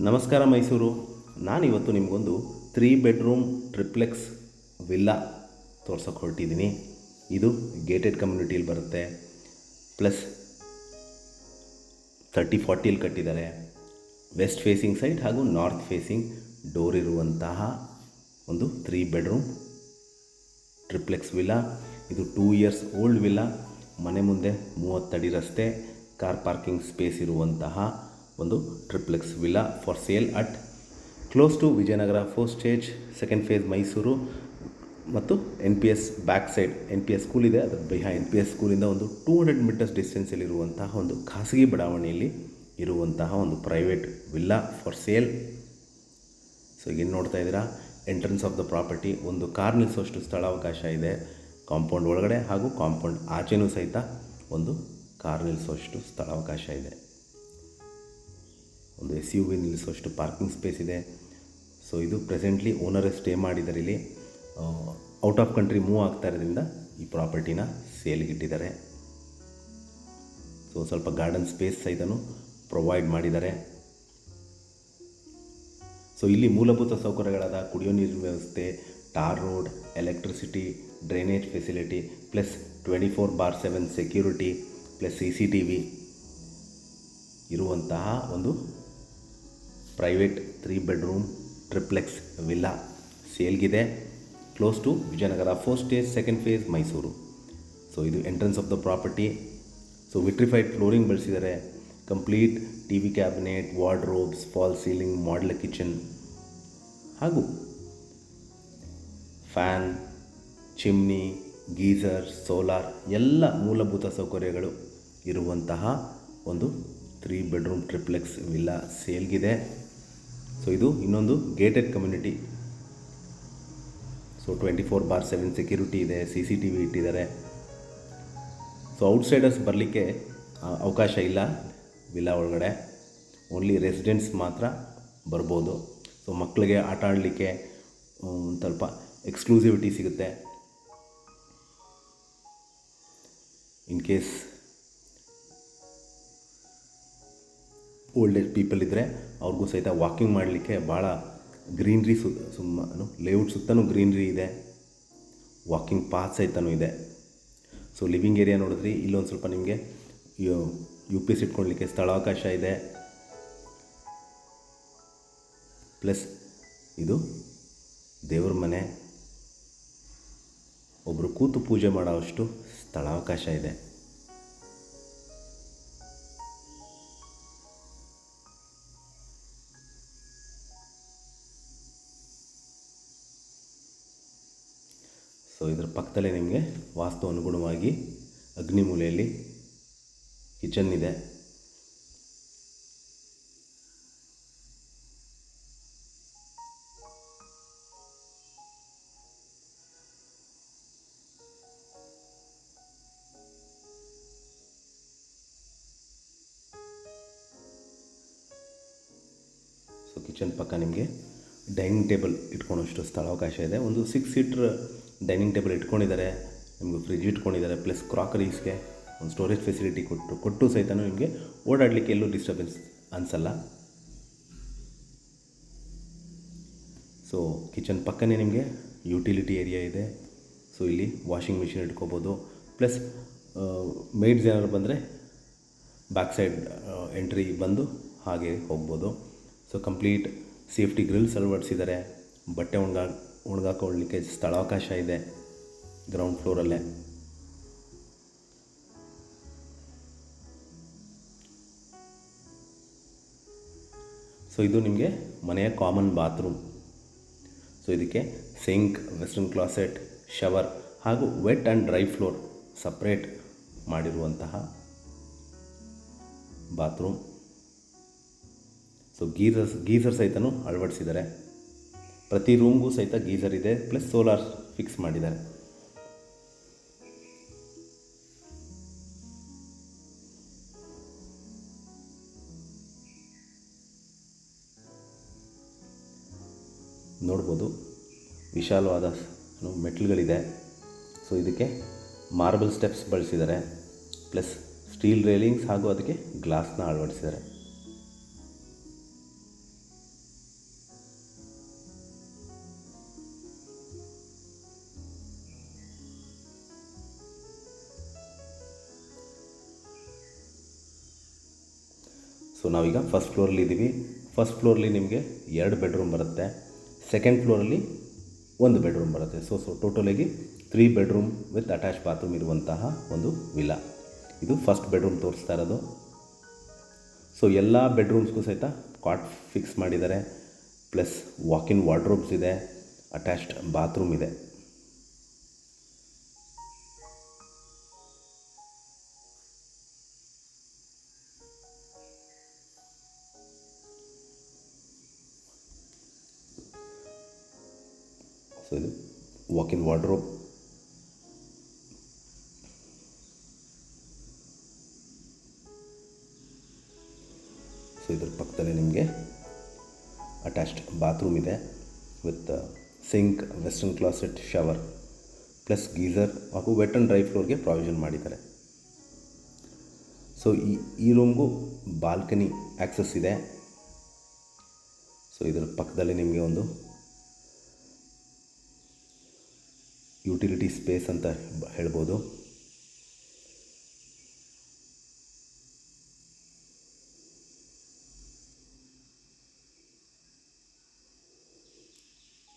ನಮಸ್ಕಾರ ಮೈಸೂರು. ನಾನಿವತ್ತು ನಿಮಗೊಂದು 3 ಬೆಡ್ರೂಮ್ ಟ್ರಿಪ್ಲೆಕ್ಸ್ ವಿಲ್ಲಾ ತೋರ್ಸೋಕೆ ಹೊರಟಿದ್ದೀನಿ. ಇದು ಗೇಟೆಡ್ ಕಮ್ಯುನಿಟಿಯಲ್ಲಿ ಬರುತ್ತೆ. ಪ್ಲಸ್ 30-40 ಕಟ್ಟಿದ್ದಾರೆ. ವೆಸ್ಟ್ ಫೇಸಿಂಗ್ ಸೈಡ್ ಹಾಗೂ ನಾರ್ತ್ ಫೇಸಿಂಗ್ ಡೋರ್ ಇರುವಂತಹ ಒಂದು 3 ಬೆಡ್ರೂಮ್ ಟ್ರಿಪ್ಲೆಕ್ಸ್ ವಿಲ್ಲಾ. ಇದು 2 ಇಯರ್ಸ್ ಓಲ್ಡ್ ವಿಲ್ಲಾ. ಮನೆ ಮುಂದೆ 30 ಅಡಿ ರಸ್ತೆ, ಕಾರ್ ಪಾರ್ಕಿಂಗ್ ಸ್ಪೇಸ್ ಇರುವಂತಹ ಒಂದು triplex villa for sale at close to Vijayanagar 4th stage, 2nd phase Mysuru ಮತ್ತು NPS back side NPS school ಇದೆ. ಅದರ ಬಿಹೈಂಡ್ NPS ಸ್ಕೂಲಿಂದ ಒಂದು 200 ಮೀಟರ್ಸ್ ಡಿಸ್ಟೆನ್ಸಲ್ಲಿರುವಂತಹ ಒಂದು ಖಾಸಗಿ ಬಡಾವಣೆಯಲ್ಲಿ ಇರುವಂತಹ ಒಂದು private villa for sale. So ಈಗ ನೋಡ್ತಾ ಇದ್ದೀರಾ, ಎಂಟ್ರೆನ್ಸ್ ಆಫ್ ದ ಪ್ರಾಪರ್ಟಿ. ಒಂದು ಕಾರ್ ನಿಲ್ಲಿಸೋಷ್ಟು ಸ್ಥಳಾವಕಾಶ ಇದೆ ಕಾಂಪೌಂಡ್ ಒಳಗಡೆ, ಹಾಗೂ ಕಾಂಪೌಂಡ್ ಆಚೆನೂ ಸಹಿತ ಒಂದು ಕಾರ್ ನಿಲ್ಲಿಸೋಷ್ಟು ಸ್ಥಳಾವಕಾಶ ಇದೆ. ಒಂದು SUV ನಿಲ್ಲಿಸೋಷ್ಟು ಪಾರ್ಕಿಂಗ್ ಸ್ಪೇಸ್ ಇದೆ. ಸೊ ಇದು ಪ್ರೆಸೆಂಟ್ಲಿ ಓನರೇ ಸ್ಟೇ ಮಾಡಿದ್ದಾರೆ ಇಲ್ಲಿ. ಔಟ್ ಆಫ್ ಕಂಟ್ರಿ ಮೂವ್ ಆಗ್ತಾ ಇರೋದ್ರಿಂದ ಈ ಪ್ರಾಪರ್ಟಿನ ಸೇಲ್ಗಿಟ್ಟಿದ್ದಾರೆ. ಸೊ ಸ್ವಲ್ಪ ಗಾರ್ಡನ್ ಸ್ಪೇಸ್ ಸಹಿತನೂ ಪ್ರೊವೈಡ್ ಮಾಡಿದ್ದಾರೆ. ಸೊ ಇಲ್ಲಿ ಮೂಲಭೂತ ಸೌಕರ್ಯಗಳಾದ ಕುಡಿಯೋ ನೀರಿನ ವ್ಯವಸ್ಥೆ, tar road, electricity, drainage facility, plus 24/7 security, plus CCTV ಇರುವಂತಹ ಒಂದು ಪ್ರೈವೇಟ್ 3 ಬೆಡ್ರೂಮ್ ಟ್ರಿಪ್ಲೆಕ್ಸ್ ವಿಲ್ಲಾ ಸೇಲ್ಗಿದೆ. Close to Vijayanagar 4th stage, 2nd phase Mysuru. So ಇದು entrance of the property. So vitrified flooring ಬಳಸಿದ್ದಾರೆ. Complete TV cabinet, wardrobes, fall ceiling, modular kitchen ಹಾಗೂ fan, chimney, geyser, solar ಎಲ್ಲ ಮೂಲಭೂತ ಸೌಕರ್ಯಗಳು ಇರುವಂತಹ ಒಂದು 3 ಬೆಡ್ರೂಮ್ ಟ್ರಿಪ್ಲೆಕ್ಸ್ ವಿಲ್ಲಾ ಸೇಲ್ಗಿದೆ. ಸೊ ಇದು ಇನ್ನೊಂದು ಗೇಟೆಡ್ ಕಮ್ಯುನಿಟಿ. ಸೊ 24/7 ಸೆಕ್ಯೂರಿಟಿ ಇದೆ, CCTV ಇಟ್ಟಿದ್ದಾರೆ. ಸೊ ಔಟ್ಸೈಡರ್ಸ್ ಬರಲಿಕ್ಕೆ ಅವಕಾಶ ಇಲ್ಲ ವಿಲ್ಲಾ ಒಳಗಡೆ. ಓನ್ಲಿ ರೆಸಿಡೆಂಟ್ಸ್ ಮಾತ್ರ ಬರ್ಬೋದು. ಸೊ ಮಕ್ಕಳಿಗೆ ಆಟ ಆಡಲಿಕ್ಕೆ ಒಂದು ಸ್ವಲ್ಪ ಎಕ್ಸ್ಕ್ಲೂಸಿವಿಟಿ ಸಿಗುತ್ತೆ. In case old age people ಇದ್ದರೆ ಅವ್ರಿಗೂ ಸಹಿತ ವಾಕಿಂಗ್ ಮಾಡಲಿಕ್ಕೆ ಭಾಳ ಗ್ರೀನ್ರಿ, ಲೇಔಟ್ ಸುತ್ತಲೂ ಗ್ರೀನ್ರಿ ಇದೆ. ವಾಕಿಂಗ್ ಪಾತ್ ಸಹಿತನೂ ಇದೆ. ಸೊ ಲಿವಿಂಗ್ ಏರಿಯಾ ನೋಡಿದ್ರಿ, ಇಲ್ಲೊಂದು ಸ್ವಲ್ಪ ನಿಮಗೆ UPS ಇಟ್ಕೊಳ್ಳಲಿಕ್ಕೆ ಸ್ಥಳಾವಕಾಶ ಇದೆ. ಪ್ಲಸ್ ಇದು ದೇವ್ರ ಮನೆ, ಒಬ್ಬರು ಕೂತು ಪೂಜೆ ಮಾಡೋವಷ್ಟು ಸ್ಥಳಾವಕಾಶ ಇದೆ. ಸೊ ಇದರ ಪಕ್ಕದಲ್ಲೇ ನಿಮಗೆ ವಾಸ್ತು ಅನುಗುಣವಾಗಿ ಅಗ್ನಿ ಮೂಲೆಯಲ್ಲಿ ಕಿಚನ್ ಇದೆ. ಸೊ ಕಿಚನ್ ಪಕ್ಕ ನಿಮಗೆ ಡೈನಿಂಗ್ ಟೇಬಲ್ ಇಟ್ಕೊಳ್ಳೋಷ್ಟು ಸ್ಥಳಾವಕಾಶ ಇದೆ. ಒಂದು 6 ಸೀಟ್ರ್ ಡೈನಿಂಗ್ ಟೇಬಲ್ ಇಟ್ಕೊಂಡಿದ್ದಾರೆ. ನಿಮಗೆ ಫ್ರಿಜ್ ಇಟ್ಕೊಂಡಿದ್ದಾರೆ. ಪ್ಲಸ್ ಕ್ರಾಕರೀಸ್ಗೆ ಒಂದು ಸ್ಟೋರೇಜ್ ಫೆಸಿಲಿಟಿ ಕೊಟ್ಟು ಸಹಿತ ನಿಮಗೆ ಓಡಾಡಲಿಕ್ಕೆ ಎಲ್ಲೂ ಡಿಸ್ಟರ್ಬೆನ್ಸ್ ಅನಿಸಲ್ಲ. ಸೊ ಕಿಚನ್ ಪಕ್ಕನೇ ನಿಮಗೆ ಯುಟಿಲಿಟಿ ಏರಿಯಾ ಇದೆ. ಸೊ ಇಲ್ಲಿ ವಾಷಿಂಗ್ ಮಿಷಿನ್ ಇಟ್ಕೋಬೋದು. ಪ್ಲಸ್ ಮೇಡ್ಸ್ ಏನಾದ್ರು ಬಂದರೆ ಬ್ಯಾಕ್ ಸೈಡ್ ಎಂಟ್ರಿ ಬಂದು ಹಾಗೆ ಹೋಗ್ಬೋದು. ಸೊ ಕಂಪ್ಲೀಟ್ ಸೇಫ್ಟಿ ಗ್ರಿಲ್ಸ್ ಅಳವಡಿಸಿದ್ದಾರೆ. ಬಟ್ಟೆ ಒಣಗಾಕೊಳ್ಳಲಿಕ್ಕೆ ಸ್ಥಳಾವಕಾಶ ಇದೆ ಗ್ರೌಂಡ್ ಫ್ಲೋರಲ್ಲೇ. ಸೊ ಇದು ನಿಮಗೆ ಮನೆಯ ಕಾಮನ್ ಬಾತ್ರೂಮ್. ಸೊ ಇದಕ್ಕೆ ಸಿಂಕ್, ವೆಸ್ಟರ್ನ್ ಕ್ಲಾಸೆಟ್, ಶವರ್ ಹಾಗೂ wet and dry floor separate ಮಾಡಿರುವಂತಹ ಬಾತ್ರೂಮ್. ಸೊ ಗೀಸರ್ ಸಹಿತನೂ ಅಳವಡಿಸಿದ್ದಾರೆ. ಪ್ರತಿ ರೂಮ್ಗೂ ಸಹಿತ ಗೀಸರ್ ಇದೆ. ಪ್ಲಸ್ ಸೋಲಾರ್ ಫಿಕ್ಸ್ ಮಾಡಿದ್ದಾರೆ. ನೋಡ್ಬೋದು, ವಿಶಾಲವಾದ ಮೆಟ್ಲುಗಳಿದೆ. ಸೊ ಇದಕ್ಕೆ ಮಾರ್ಬಲ್ ಸ್ಟೆಪ್ಸ್ ಬಳಸಿದ್ದಾರೆ. ಪ್ಲಸ್ ಸ್ಟೀಲ್ ರೇಲಿಂಗ್ಸ್ ಹಾಗೂ ಅದಕ್ಕೆ ಗ್ಲಾಸ್ನ ಅಳವಡಿಸಿದ್ದಾರೆ. ನಾವೀಗ ಫಸ್ಟ್ ಫ್ಲೋರಲ್ಲಿ ಇದ್ದೀವಿ. ಫಸ್ಟ್ ಫ್ಲೋರಲ್ಲಿ ನಿಮಗೆ 2 ಬೆಡ್ರೂಮ್ ಬರುತ್ತೆ. ಸೆಕೆಂಡ್ ಫ್ಲೋರಲ್ಲಿ 1 ಬೆಡ್ರೂಮ್ ಬರುತ್ತೆ. ಸೊ ಟೋಟಲಾಗಿ 3 ಬೆಡ್ರೂಮ್ ವಿತ್ ಅಟ್ಯಾಚ್ ಬಾತ್ರೂಮ್ ಇರುವಂತಹ ಒಂದು ವಿಲ್ಲಾ. ಇದು ಫಸ್ಟ್ ಬೆಡ್ರೂಮ್ ತೋರಿಸ್ತಾ ಇರೋದು. ಸೊ ಎಲ್ಲ ಬೆಡ್ರೂಮ್ಸ್ಗೂ ಸಹಿತ ಕಾಟ್ ಫಿಕ್ಸ್ ಮಾಡಿದ್ದಾರೆ, ಪ್ಲಸ್ ವಾಕ್-ಇನ್ ವಾರ್ಡ್ರೋಬ್ಸ್ ಇದೆ, ಅಟ್ಯಾಚ್ಡ್ ಬಾತ್ರೂಮ್ ಇದೆ. ಸೊ ಇದು ವಾಕ್-ಇನ್ ವಾರ್ಡ್ರೋಬ್. ಸೊ ಇದ್ರ ಪಕ್ಕದಲ್ಲಿ ನಿಮಗೆ ಅಟ್ಯಾಚ್ಡ್ ಬಾತ್ರೂಮ್ ಇದೆ with sink, western closet, shower plus geyser ಹಾಗೂ ವೆಟ್ ಆ್ಯಂಡ್ ಡ್ರೈ ಫ್ಲೋರ್ಗೆ ಪ್ರಾವಿಷನ್ ಮಾಡಿದ್ದಾರೆ. ಸೊ ಈ ರೂಮ್ಗೂ ಬಾಲ್ಕನಿ ಆ್ಯಕ್ಸಸ್ ಇದೆ. ಸೊ ಇದರ ಪಕ್ಕದಲ್ಲಿ ನಿಮಗೆ ಒಂದು ಯುಟಿಲಿಟಿ ಸ್ಪೇಸ್ ಅಂತ ಹೇಳ್ಬೋದು.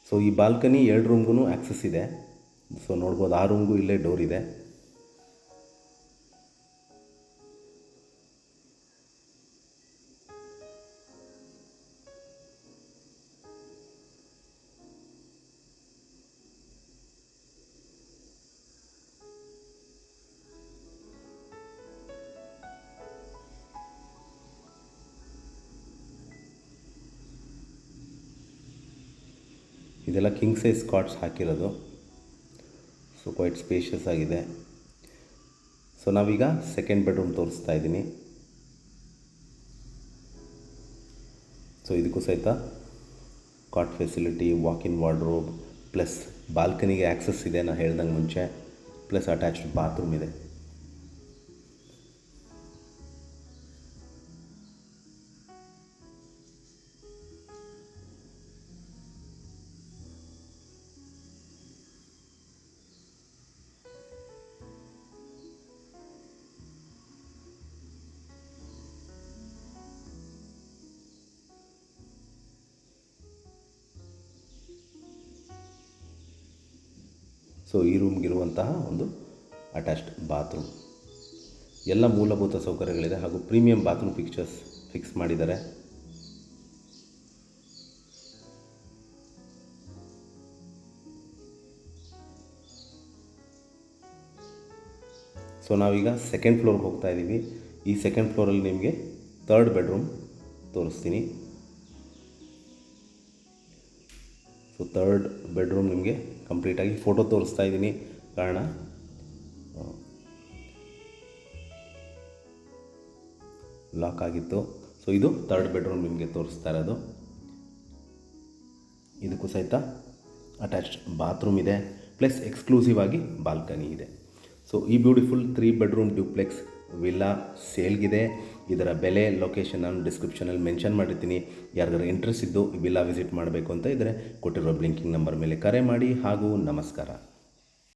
ಸೊ ಈ ಬಾಲ್ಕನಿ 2 ರೂಮ್ಗೂ ಆ್ಯಕ್ಸಸ್ ಇದೆ. ಸೊ ನೋಡ್ಬೋದು, ಆ ರೂಮ್ಗೂ ಇಲ್ಲೇ ಡೋರ್ ಇದೆ. ಇದೆಲ್ಲ ಕಿಂಗ್ ಸೈಜ್ ಕಾಟ್ಸ್ ಹಾಕಿರೋದು. ಸೊ ಕ್ವೈಟ್ ಸ್ಪೇಷಿಯಸ್ ಆಗಿದೆ. ಸೊ ನಾವೀಗ ಸೆಕೆಂಡ್ ಬೆಡ್ರೂಮ್ ತೋರಿಸ್ತಾ ಇದ್ದೀನಿ. ಸೊ ಇದಕ್ಕೂ ಸಹಿತ cot facility, walk in wardrobe plus ಬಾಲ್ಕನಿಗೆ ಆ್ಯಕ್ಸಸ್ ಇದೆ, ನಾನು ಹೇಳ್ದಂಗೆ ಮುಂಚೆ, ಪ್ಲಸ್ ಅಟ್ಯಾಚ್ಡ್ ಬಾತ್ರೂಮ್ ಇದೆ. ಸೊ ಈ ರೂಮ್ಗಿರುವಂತಹ ಒಂದು ಅಟ್ಯಾಚ್ಡ್ ಬಾತ್ರೂಮ್, ಎಲ್ಲ ಮೂಲಭೂತ ಸೌಕರ್ಯಗಳಿದೆ ಹಾಗೂ ಪ್ರೀಮಿಯಂ ಬಾತ್ರೂಮ್ ಫಿಕ್ಚರ್ಸ್ ಫಿಕ್ಸ್ ಮಾಡಿದ್ದಾರೆ. ಸೊ ನಾವೀಗ ಸೆಕೆಂಡ್ ಫ್ಲೋರ್ಗೆ ಹೋಗ್ತಾ ಇದ್ದೀವಿ. ಈ ಸೆಕೆಂಡ್ ಫ್ಲೋರಲ್ಲಿ ನಿಮಗೆ 3rd ಬೆಡ್ರೂಮ್ ತೋರಿಸ್ತೀನಿ. ಸೊ 3rd ಬೆಡ್ರೂಮ್ ನಿಮಗೆ ಕಂಪ್ಲೀಟಾಗಿ ಫೋಟೋ ತೋರಿಸ್ತಾ ಇದ್ದೀನಿ, ಕಾರಣ ಲಾಕ್ ಆಗಿತ್ತು. ಸೊ ಇದು 3rd ಬೆಡ್ರೂಮ್ ನಿಮಗೆ ತೋರಿಸ್ತಾ ಇರೋದು. ಇದಕ್ಕೂ ಸಹಿತ ಅಟ್ಯಾಚ್ಡ್ ಬಾತ್ರೂಮ್ ಇದೆ, ಪ್ಲಸ್ ಎಕ್ಸ್ಕ್ಲೂಸಿವ್ ಆಗಿ ಬಾಲ್ಕನಿ ಇದೆ. ಸೊ ಈ ಬ್ಯೂಟಿಫುಲ್ 3 ಬೆಡ್ರೂಮ್ ಡ್ಯೂಪ್ಲೆಕ್ಸ್ ವಿಲ್ಲಾ ಸೇಲ್ಗಿದೆ. ಇದರ ಬೆಲೆ, ಲೊಕೇಶನ್ ನಾನು ಡಿಸ್ಕ್ರಿಪ್ಷನಲ್ಲಿ ಮೆನ್ಷನ್ ಮಾಡಿರ್ತೀನಿ. ಯಾರಿಗಾರು ಇಂಟ್ರೆಸ್ಟ್ ಇದ್ದು ವಿಲ್ಲಾ ವಿಸಿಟ್ ಮಾಡಬೇಕು ಅಂತ ಇದ್ದರೆ ಕೊಟ್ಟಿರೋ ಬ್ಲಿಂಕಿಂಗ್ ನಂಬರ್ ಮೇಲೆ ಕರೆ ಮಾಡಿ. ಹಾಗೂ ನಮಸ್ಕಾರ.